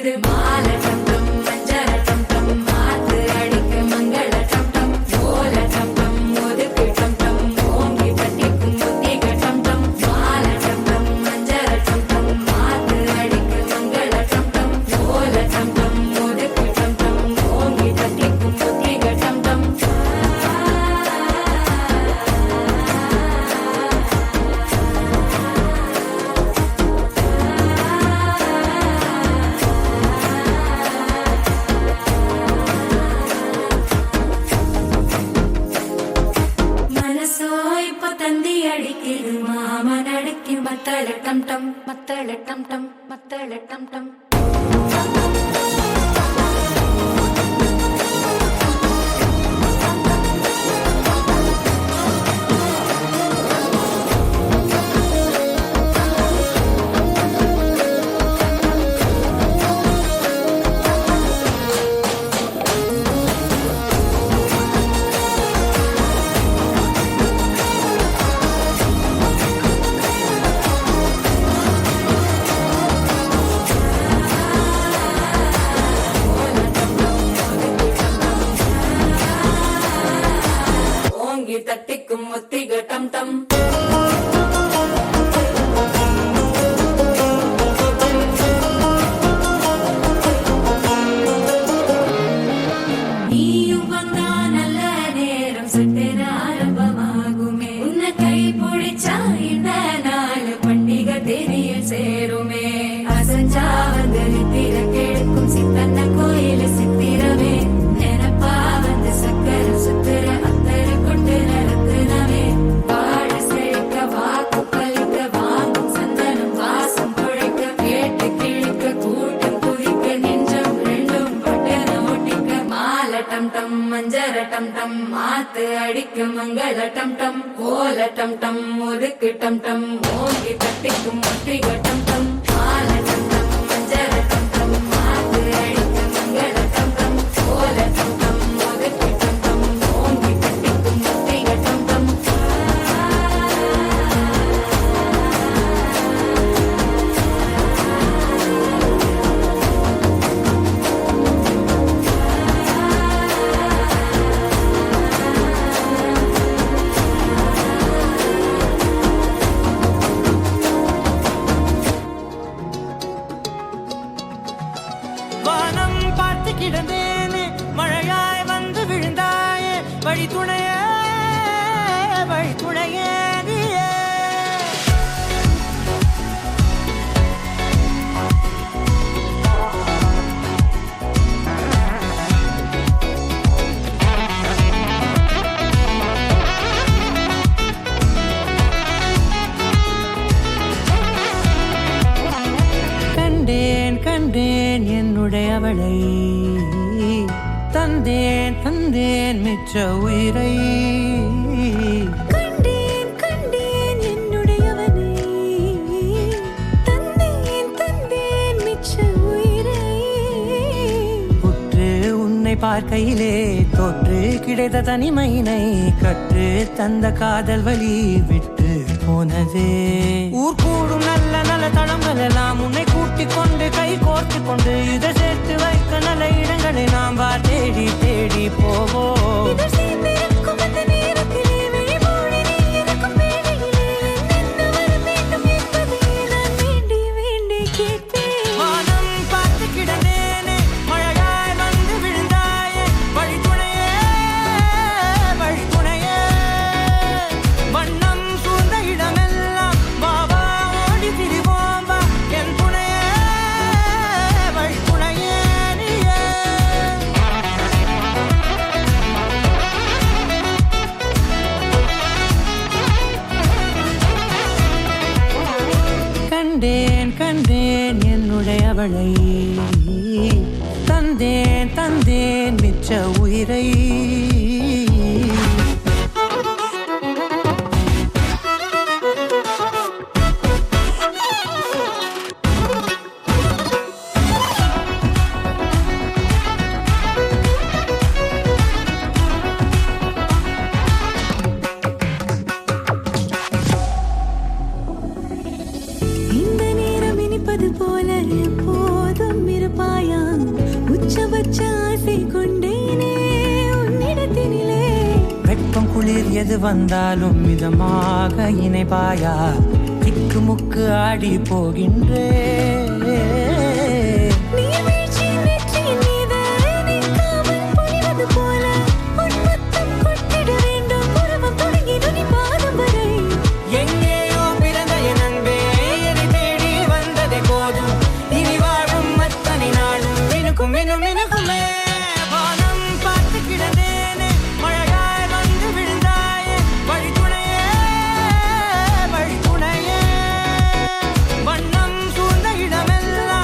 அடிக்குது மால டம் டம் மஞ்சர டம் டம் மாத்து அடிக்க மங்கள டம் டம் ஓல டம் டம் ஒதுக்கு டம் டம் ஓங்கி தட்டிக்கும் முத்திக டம் டம் மால டம் டம் மஞ்சர டம் டம் மாத்து அடிக்க மங்கள டம் டம் ஓல டம் டம் ஒதுக்கு டம் டம் ஓங்கி தட்டிக்கும் முத்திக டம் டம் மனசோ இப்ப தந்தி அடிக்குது மாமா நடக்கி மத்தள டம் டம் மத்தள டம் டம் மத்தள டம் டம் ஓங்கி தட்டிக்கும் முத்திக டம் டம் நீயும் வந்தா நல்ல நேரம் சட்டென ஆரம்பமாகுமே உன்னை கை பிடிச்சா இந்த நாள் பண்டிகை தெரியல் சேருமே அசஞ்சா வந்து நித்திர கெடுக்கும் சித்தன்ன கோயில சித்திரமே நினப்பா வந்து சக்கர சுத்துற அத்தர கொண்டு நடத்துனவே வாழ செழிக்க வாக்கு பலிக்க வாங்கும் சந்தனம் வாசம் குழைக்க கேட்டு கிழிக்க கூட்டம் குதிக்க நெஞ்சம் ரெண்டும் பட்டன ஒட்டிக்க மால டம் டம் மஞ்சர டம் டம் மாத்து அடிக்க மங்கள டம் டம் ஓல டம் டம் ஒதுக்கு டம் டம் ஓங்கி தட்டிக்கும் முத்திக டம் டம் மால டம் டம் மஞ்சர டம் டம் மாத்து அடிக்க மங்கள டம் டம் ஓல டம் டம் ஒதுக்கு டம் டம் ஓங்கி தட்டிக்கும் முத்திக டம் டம் வானம் பார்த்து கிடந்தேனே மழையாய் வந்து விழுந்தாயே வழி துணையே நீயே கண்டேன் கண்டேன் என்னுடையவளை தந்தேன் தந்தேன் மிச்ச உயிரை கண்டேன் கண்டேன் என்னுடையவனை தந்தேன் தந்தேன் மிச்ச உயிரை உற்று உன்னை பார்க்கையிலே தொற்று கிடைத்த தனிமையினை கற்று தந்த காதல் வழி விட்டு போனதே ஊர் கூடும் நல்ல நல்ல தளங்கள் எல்லாம் உன்னை கூட்டிக் கொண்டு கை கோர்த்து கொண்டு இதை சேர்த்து வைக்க நல்ல இடங்களை நாம் வா தேடி தேடி போவோம் இதழ் சேர்ந்திருக்கும் அந்த நேரத்திலே விழிமூடி நீ இருக்கும் வேளையிலே என்னென்ன வர வேண்டும் என்பதை நான் வேண்டி வேண்டி கேட்பேன் வானம் பார்த்து கிடந்தேனே மழையாய் வந்து விழுந்தாயே வழி துணையே வண்ணம் சூழ்ந்த இடமெல்லாம் வாவா ஓடி திரிவோம் வா என் துணையே வழி துணையே நீயே கண்டேன் கண்டேன் என்னுடையவளை தந்தேன் தந்தேன் மிச்ச உயிரை இந்த நேரம் இனிப்பது போல எப்போதும் இருப்பாய் எது வந்தாலும் மிதமாக இணைப்பாயா திக்குமுக்கு ஆடி போகின்றே நீர்வீழ்ச்சியின் நெற்றியின் மீது நிற்காமல் பொழிவது போல உன் முத்தம் கொட்டிட வேண்டும் உருவம் தொடங்கி நுனி பாதம் வரை எங்கேயோ பிறந்த என் அன்பே என்னை தேடி வந்ததே போதும் இனி வாழும் அத்தனை நாளும் மினுக்கும் மினும் மினுக்குமே வானம் பார்த்து கிடந்தேனே மழையாய் வந்து விழுந்தாயே வழித்துணையே வழித்துணையே வண்ணம் சூழ்ந்த இடமெல்லாம்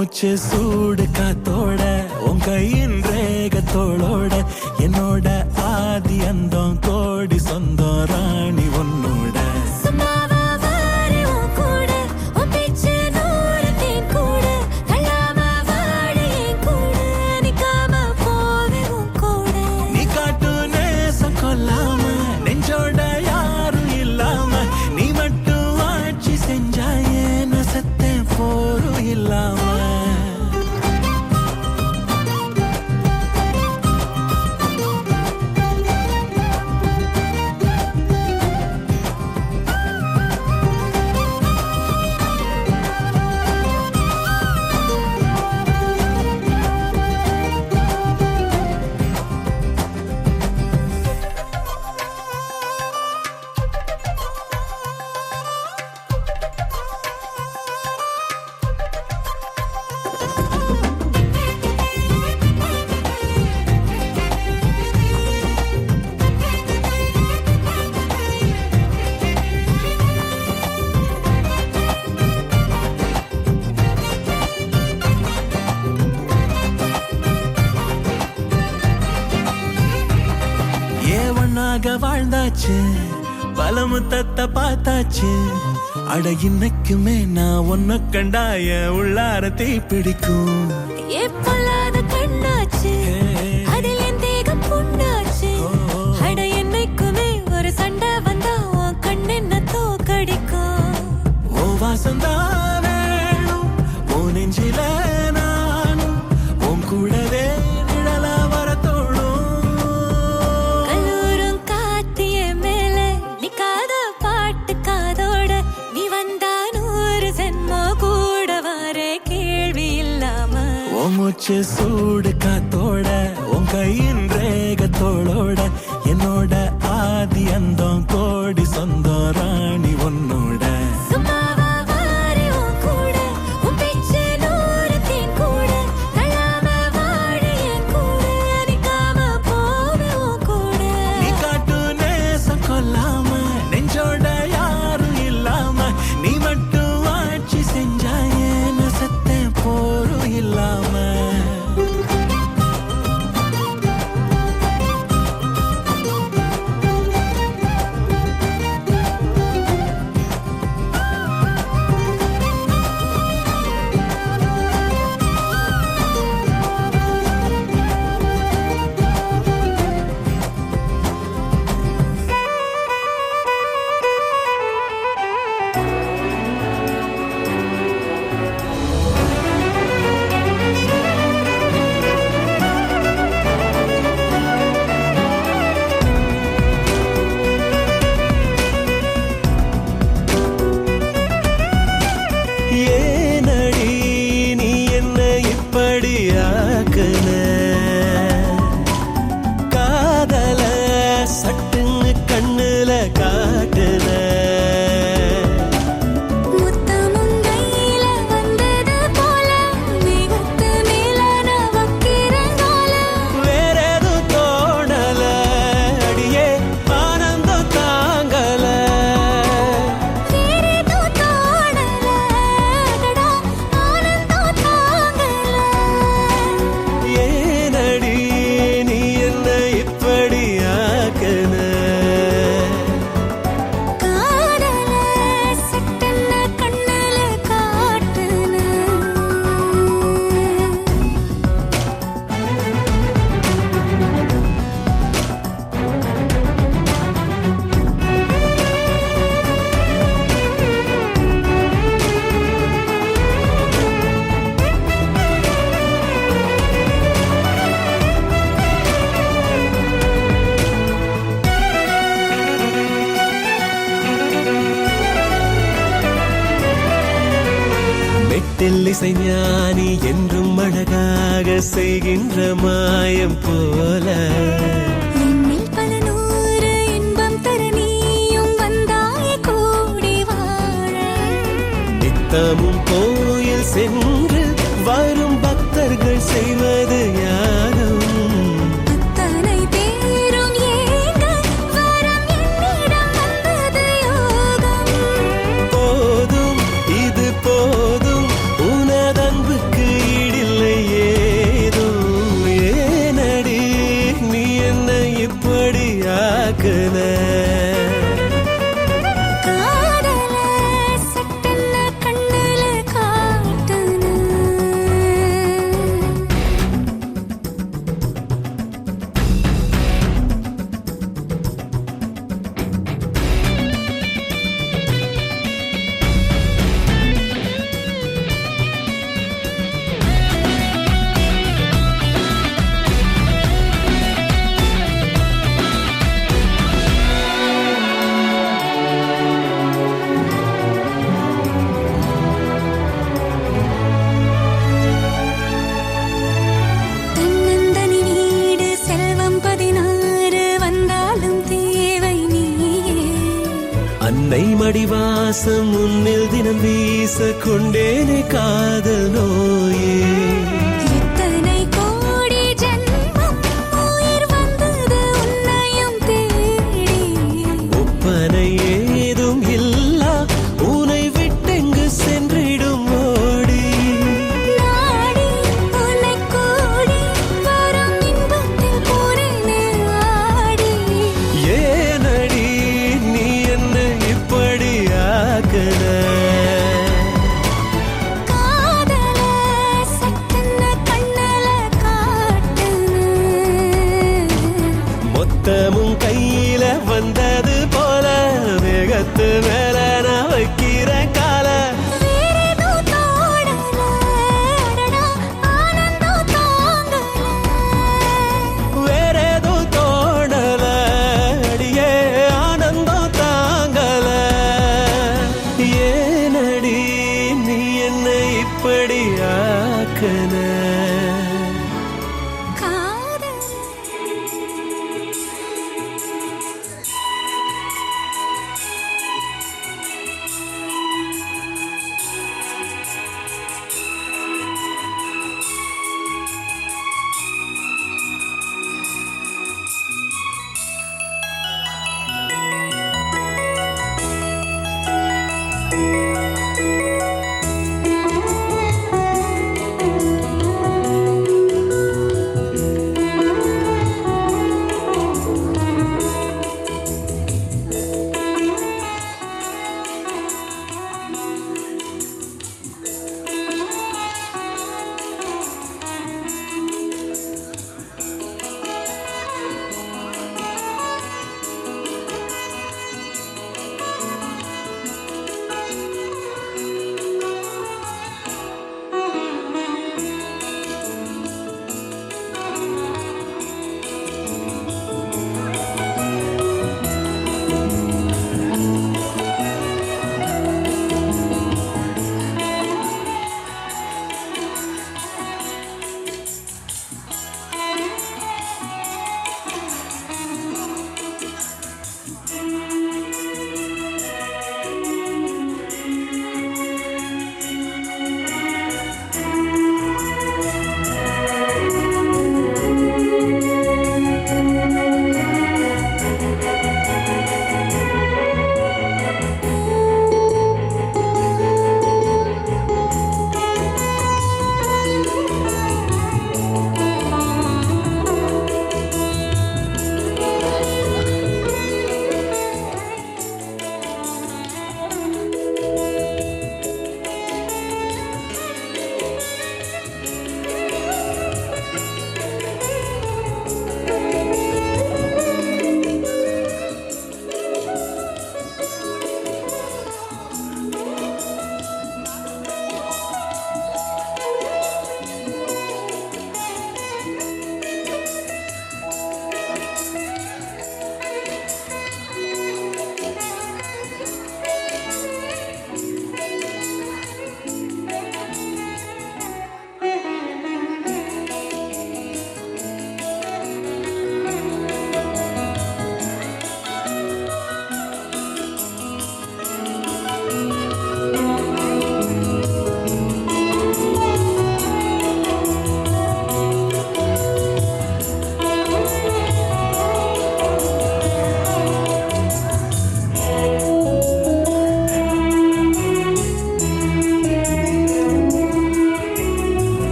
மூச்சு சூடு காத்தோட உன் கையின் ரேகத்தோளோட என்னோட ஆதி அந்தம் கோடி சொந்தம் ராணி உன்னோட சும்மாவா வாரு உன் கூட உன் பேச்சு நூறு தேன் கூட கல்லாம வாடு என் கூட நிக்காம போவே உன் கூட நீ காட்டு நேசம் கொல்லாம நெஞ்சோட யாரும் இல்லாம நீ மட்டும் ஆட்சி செஞ்சாயே நான் செத்தேன் போரும் இல்லாம ஏவனாக வாழ்ந்தாச்சு பல முத்தத்தை பார்த்தாச்சு அட இன்னைக்குமே நான் உன்னை கண்டாய உள்ளார தீ பிடிக்கும் எப்பொல்லாத கண்ணாச்சு அதில் என் தேகம் புண்ணாச்சு அட என்னைக்குமே ஒரு சண்டை வந்தா உன் கண்ணென்ன தோக்கடிக்கும் ஓ வாசந்தான் வேணும் ஓ நெஞ்சில நானும் உன் கூடவே நிழலா வர தோணும் கல்லூரும் காத்திய மேல நிக்காத பாட்டு காதோட நீ வந்தா 100 ஜென்மோ கூட வர கேள்வி இல்லாம ஓ மூச்சு சூடு காத்தோட உன் கையின் ரேகத்தோளோட என்னோட ஆதி அந்தம் கோடி சொந்தம் ராணி உன்னோட சும்மாவா வாரு உன் கூட உன் பேச்சு நூறு தேன் கூட கல்லாம வாடு என் கூட நிக்காம போவே உன் கூட நீ காட்டு நேசம் கொல்லாம நெஞ்சோட யாரும் இல்லாம நீ மட்டும் ஆட்சி செஞ்சாயே நான் செத்தேன் போரும் இல்லாம ஏனடி நீ என்ன இப்படி ஆக்குன காதல சட்டுன்னு கண்ணுல காட்டுன முத்தமும் கையில வந்தது போல மேகத்து மேல நான் வைக்கிறேன் கோல வேற எதுவும் தோணல அடியே ஆனந்தம் தாங்கல வேறேதோ தோணல அடடா ஆனந்தம் தாங்கல ஏனடி நீ என்ன இப்படி ஆக்குன காதல சட்டென்ன கண்ணுல காட்டுன மெட்டில் இசை ஞானி என்றும் அழகாக செய்கின்ற மாயம் போல என்னில் பல நூறு இன்பம் தர நீயும் வந்தாய் கூடி வாழ நித்தமும் கோயில் சென்று வரும் பக்தர்கள் செய்வது யாரும் அத்தனை பேரும் ஏங்க வரம் என்னிடம் வந்தது யோகம் போதும் இது போதும் உனதன்புக்கு அடிவாசம் உன்னில் தினம் வீச கொண்டேனே காதல் நோயே எத்தனை கோடி ஜென்மம் உயிர் வந்தது உன்னையும் தேடி ஒப்பனை ஏதும் இல்லா உனை விட்டெங்கு சென்றிடும் ஓடி நாடி உன்னை கூடி வரும் இன்பத்தில் போறேனே ஆடி ஏனடி நீ என்ன இப்படி ஆக்குன காதல சட்டன கண்ணல காட்டுன மொத்தமும் கையில வந்தது போல வேகத்து மேல நான் வைக்கிற கால வேறேதோ தோடல அடடா ஆனந்தம் தாங்கல வேறேதோ தோணல அடியே ஆனந்தம் தாங்கல ஏனடி நீ என்னை இப்படி ஆக்குன காதல்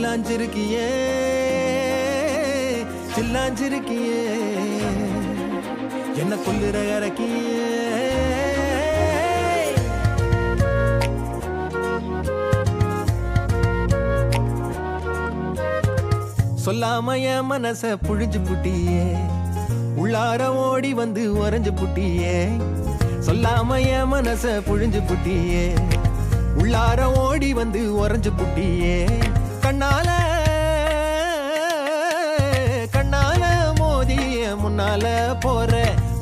சில்லாஞ்சிருக்கியே சில்லாஞ்சிருக்கியே என்ன கொல்லுற இறக்கியே சொல்லாம என் மனச புழிஞ்சு புட்டியே உள்ளார ஓடி வந்து உறைஞ்சு புட்டியே சொல்லாம என் மனச புழிஞ்சு புட்டியே உள்ளார ஓடி வந்து உறைஞ்சு புட்டியே கண்ணால கண்ணால மோதிய முன்னால போற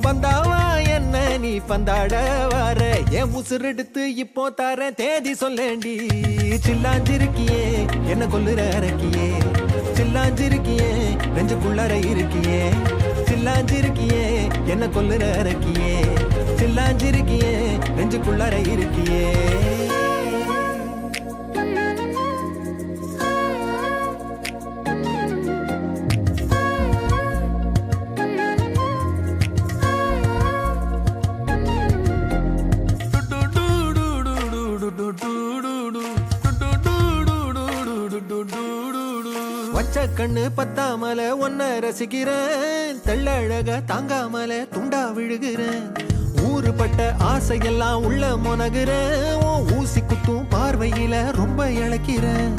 வந்தாவா என்ன நீ பந்தாட வர என் உசுரெடுத்து இப்போ தர தேதி சொல்லேண்டி சில்லாஞ்சிருக்கியே என்ன கொல்லுற இறக்கியே சில்லாஞ்சிருக்கியே நெஞ்சுக்குள்ளற இருக்கியே சில்லாஞ்சிருக்கியே என்ன கொல்லுற இறக்கியே சில்லாஞ்சிருக்கியே நெஞ்சுக்குள்ளற இருக்கியே வச்ச கண்ணு பத்தாமல ஒன்ன ரசிக்கிறேன் தெள்ளழக தாங்காமல துண்டா விழுகிறேன் ஊறுபட்ட ஆசையெல்லாம் உள்ள மொனகுறேன் ஊசி குத்தும் பார்வையில ரொம்ப இழக்கிறேன்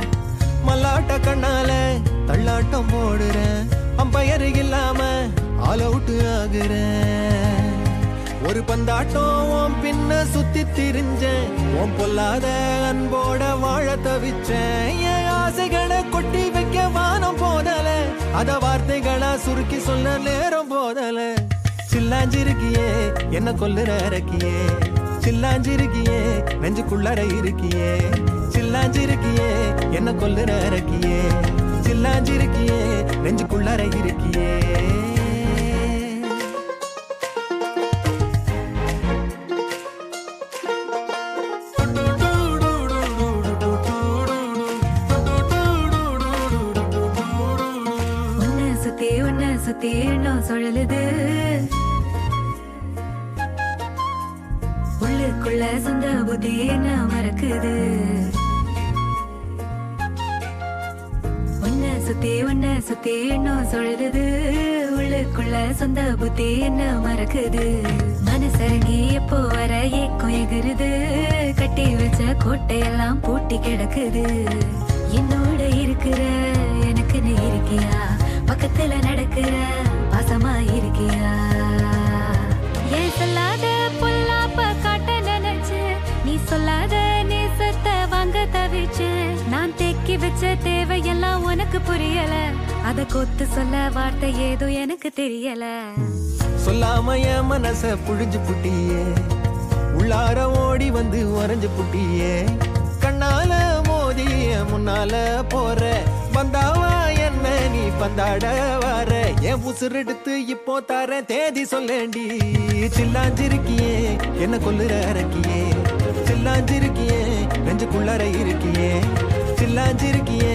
மல்லாட்ட கண்ணால தள்ளாட்டம் போடுறேன் அம்பயரு இல்லாம ஆல் அவுட் ஆகுறேன் ஒரு பந்தாட்டம் உன் பின்ன சுத்தி திரிஞ்சேன் உன் பொல்லாத அன்போட வாழ தவிச்சேன் என் ஆசைகளை கொட்டி வைக்க வானம் போதல அத வார்த்தைகளா சுருக்கி சொல்ல நேரம் போதல சில்லாஞ்சிருக்கியே என்ன கொல்லுற இறக்கியே சில்லாஞ்சிருக்கியே நெஞ்சுக்குள்ளற இருக்கியே சில்லாஞ்சிருக்கியே என்ன கொல்லுற இறக்கியே சில்லாஞ்சிருக்கியே நெஞ்சுக்குள்ளற இருக்கியே சுத்தி எண்ணம் சுழலுது உள்ளுக்குள்ள சொந்த புத்தி என்ன மறக்குது உன்ன சுத்தி எண்ணம் சுழலுது உள்ளுக்குள்ள சொந்த புத்தி என்ன மறக்குது மனசரங்கி எப்போ வர ஏக்கம் எகுருது கட்டி வச்ச கோட்டையெல்லாம் பூட்டி கிடக்குது என்னோட இருக்கிற எனக்குன்னு இருக்கியா பக்கத்துல நடக்கிற பாசமா இருக்கியா ஏன் சொல்லாத பொல்லாப்ப காட்ட நினைச்சு நீ சொல்லாத நேசத்தை வாங்க தவிச்சு நான் தேக்கி வச்ச தேவையெல்லாம் உனக்கு புரியல அத கொத்து சொல்ல வார்த்தை ஏதோ எனக்கு தெரியல சொல்லாம என் மனச புழிஞ்சு புட்டியே உள்ளார ஓடி வந்து உறைஞ்சு புட்டியே கண்ணால மோதிய முன்னால போற வந்தாவா என்ன நீ பந்தாட வர என் உசுரெடுத்து இப்போ தர தேதி சொல்லேண்டி சில்லாஞ்சிருக்கியே என்ன கொல்லுற இறக்கியே சில்லாஞ்சிருக்கியே நெஞ்சுக்குள்ளற இருக்கியே சில்லாஞ்சிருக்கியே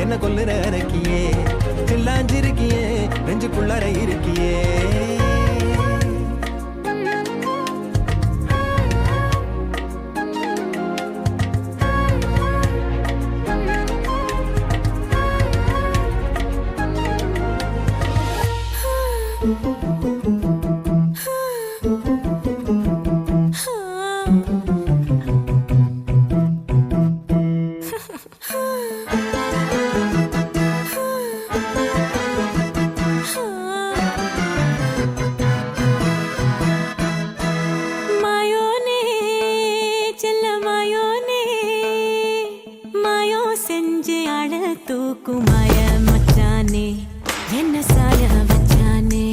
என்ன கொல்லுற இறக்கியே சில்லாஞ்சிருக்கியே நெஞ்சுக்குள்ளற இருக்கியே தூக்குமாய மச்சானே என்ன சாய வச்சானே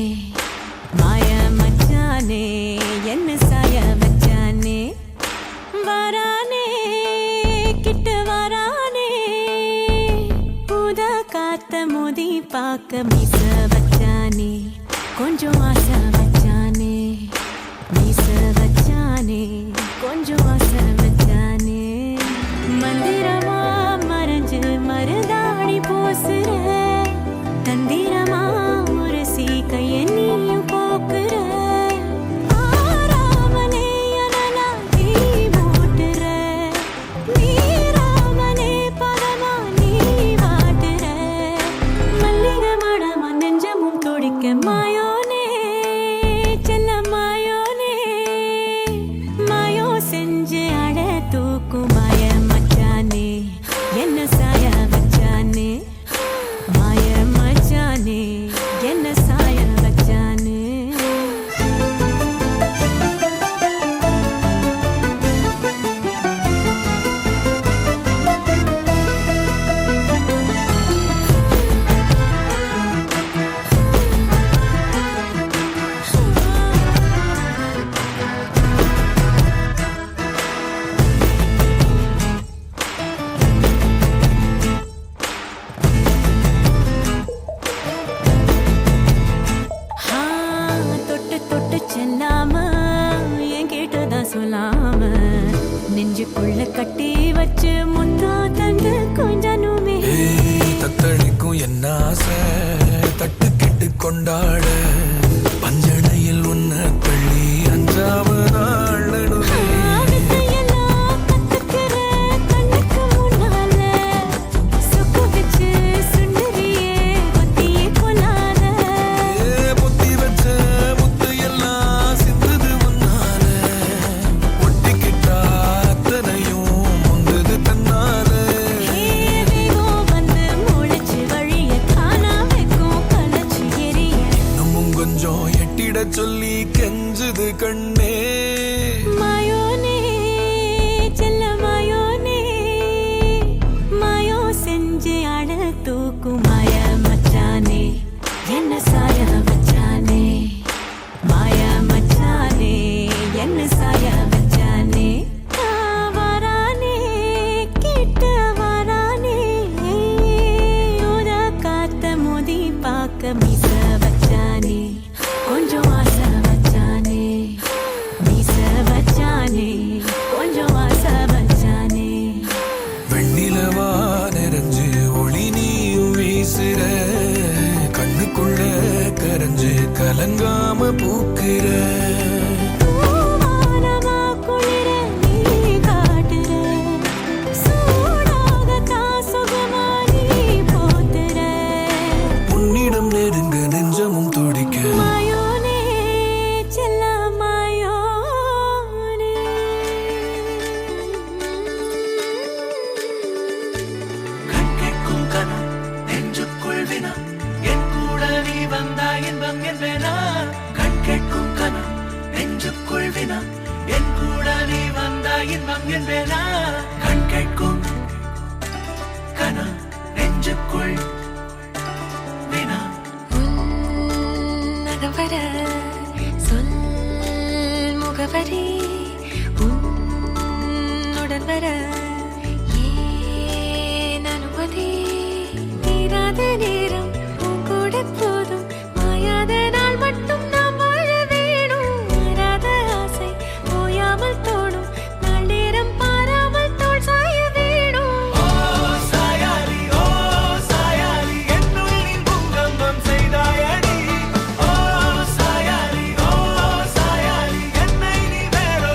மாய மச்சானே என்ன சாய வச்சானே வரானே கிட்ட வரானே ஊதா காத்த மோதி பார்க்க மீச வச்சானே கொஞ்சம் ஆசை வச்சானே மீச வச்சானே கொஞ்சம் ஆசை வச்சானே மந்திரமா மறைஞ்சு மருதாடி பூசுற தந்திரமா ஒரு சீக்கைய நீயும் போக்குற ஆராமனே அனலா தீ மூட்டுற நீராமனே பதமா நீ வாட்டுற கொண்டாட பஞ்சனையில் உன்ன தள்ளி அஞ்சாம நாள் நடுவே வித்தையெல்லாம் கத்துக்கிறேன் கண்ணுக்கு முன்னால சொக்கு வச்சு சுண்டரியே ஒத்தியே கொள்ளாத புத்தி வச்ச முத்து எல்லாம் சிந்தது முன்னால ஒட்டிக்கிட்டா அத்தனையும் முந்தது தன்னால வேகம் வந்து முளைச்சு வழிய காணா வைக்கும் கலச்சு எரிய இன்னமும் கொஞ்சம் எட்டிட சொல்லி கெஞ்சுது கண்ணே மாயோனே செல்ல மாயோனே மாயோ செஞ்சு அட தூக்கும் மாய மச்சானே என்ன சாய வச்சானே மாய மச்சானே என்ன சாய வச்சானே வாரானே கிட்ட வாரானே உத காத்த மோதி பார்க்க மீச வச்சானே கொஞ்சம் ஆசை வச்சானே மீச வச்சானே கொஞ்சம் ஆசை வச்சானே வெண்ணிலவா நிறைஞ்சு ஒளி நீயும் வீசுற கண்ணுக்குள்ள கரைஞ்சு கலங்காம பூக்குற பூவானமா குளிர நீ காட்டுற சூடாக காசுகமா நீ போத்துற உன்னிடம் நெருங்க நெஞ்சமும் துடிக்க மாயோனே செல்ல மாயோனே கண் கேட்கும் கனா நெஞ்சுக்குள் வினா என் கூட நீ வந்தா இன்பம் என்பேனா கண் கேட்கும் கனா நெஞ்சுக்குள் வினா என் கூட நீ வந்தா இன்பம் என்பேனா கண் கேட்கும் கனா நெஞ்சுக்குள் வினா நகவர சொல் முகவரி உன்னுடன் வர ஏன் அனுமதி தீராத நேரம் உன் கூட போதும் மாயாத நாள் மட்டும் நாம் வாழ வேணும் மாறாத ஆசை ஓயாமல் தோணும் நாள் நேரம் பாராமல் தோள் சாய வேணும் ஓ சாயாலி என்னுள் நீ பூங்கம்பம் செய்தாயடி ஓ சாயாலி என்னை நீ வேறொரு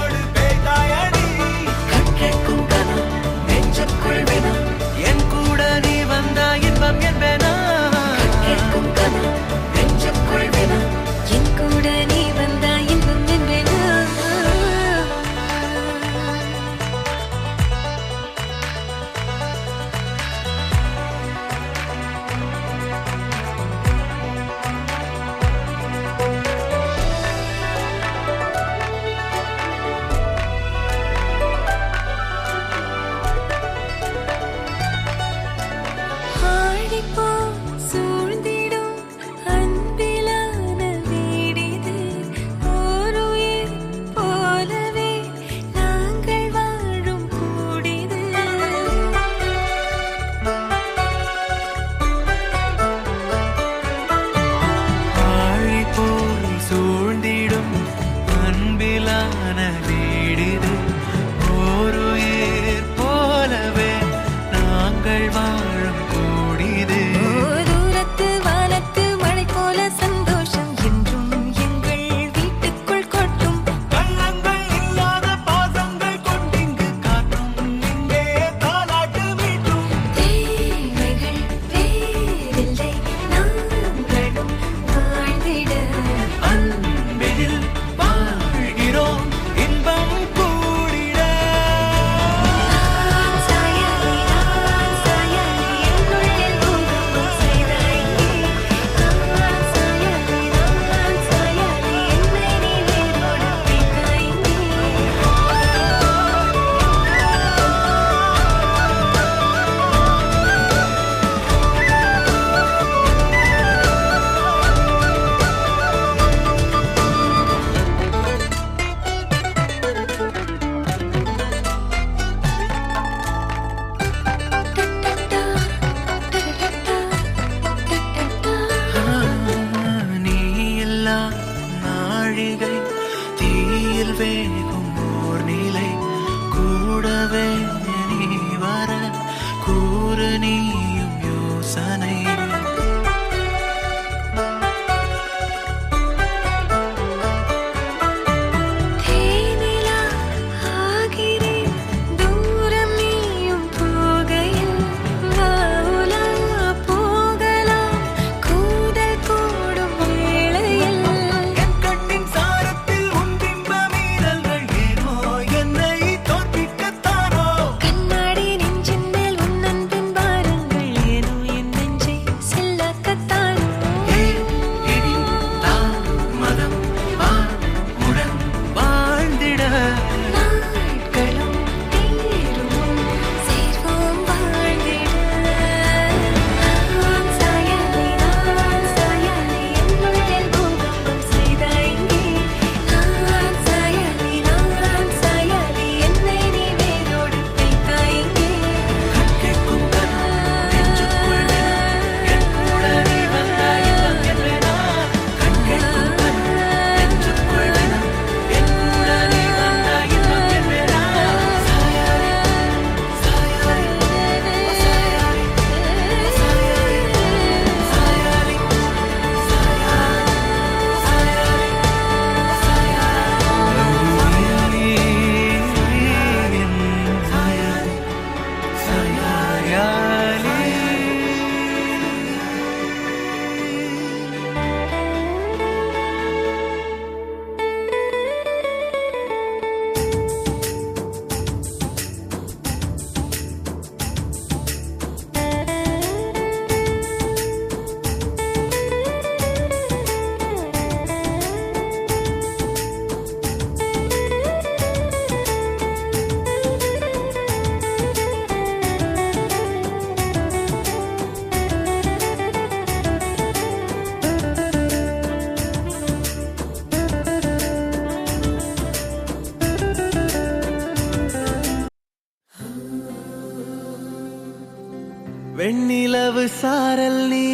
வெண்ணிலவு சாரல் நீ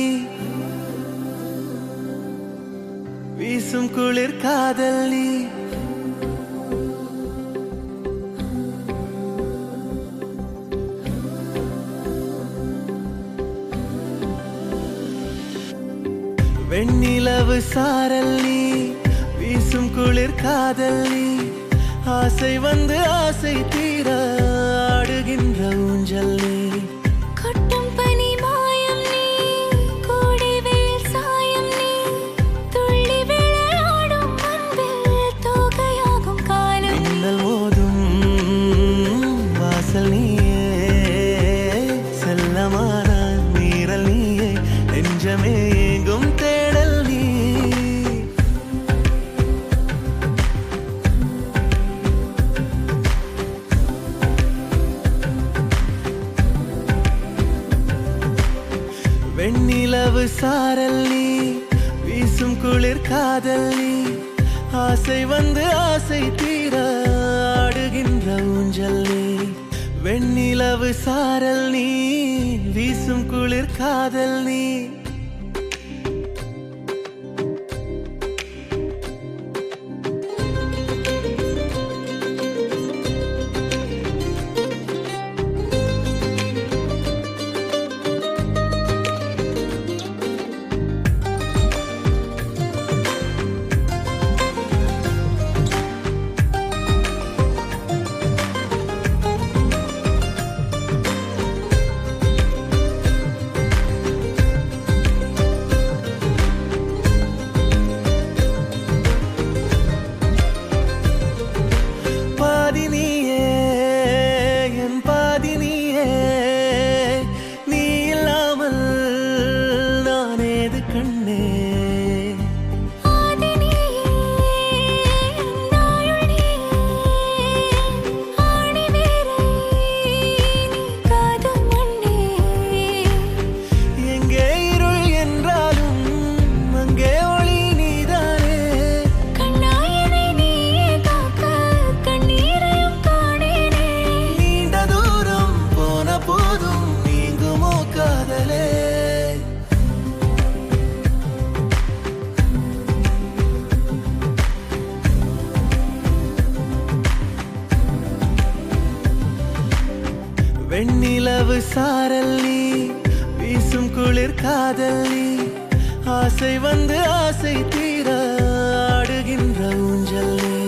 வீசும் குளிர் காதல் நீ வெண்ணிலவு சாரல் நீ வீசும் குளிர் காதல் நீ ஆசை வந்து ஆசை தீர ஆடுகின்ற ஊஞ்சல் நீ கொட்டும் பனி மாயம் நீ கோடை வெயில் சாயம் நீ துள்ளி விளையாடும் அன்பில் தோகையாகும் காலம் நீ. மின்னல் மோதும் வாசல் நீயே செல்லமான நீரல் நீயே நெஞ்சமே ஏங்கும் தேடல் நீ வெண்ணிலவு சாரல் நீ வீசும் குளிர் காதல் நீ ஆசை வந்து ஆசை தீர ஆடுகின்ற ஊஞ்சல் நீ வெண்ணிலவு சாரல் நீ வீசும் குளிர் காதல் நீ வெண்ணிலவு சாரல் நீ வீசும் குளிர் காதல் நீ ஆசை வந்து ஆசை தீர ஆடுகின்ற ஊஞ்சல் நீ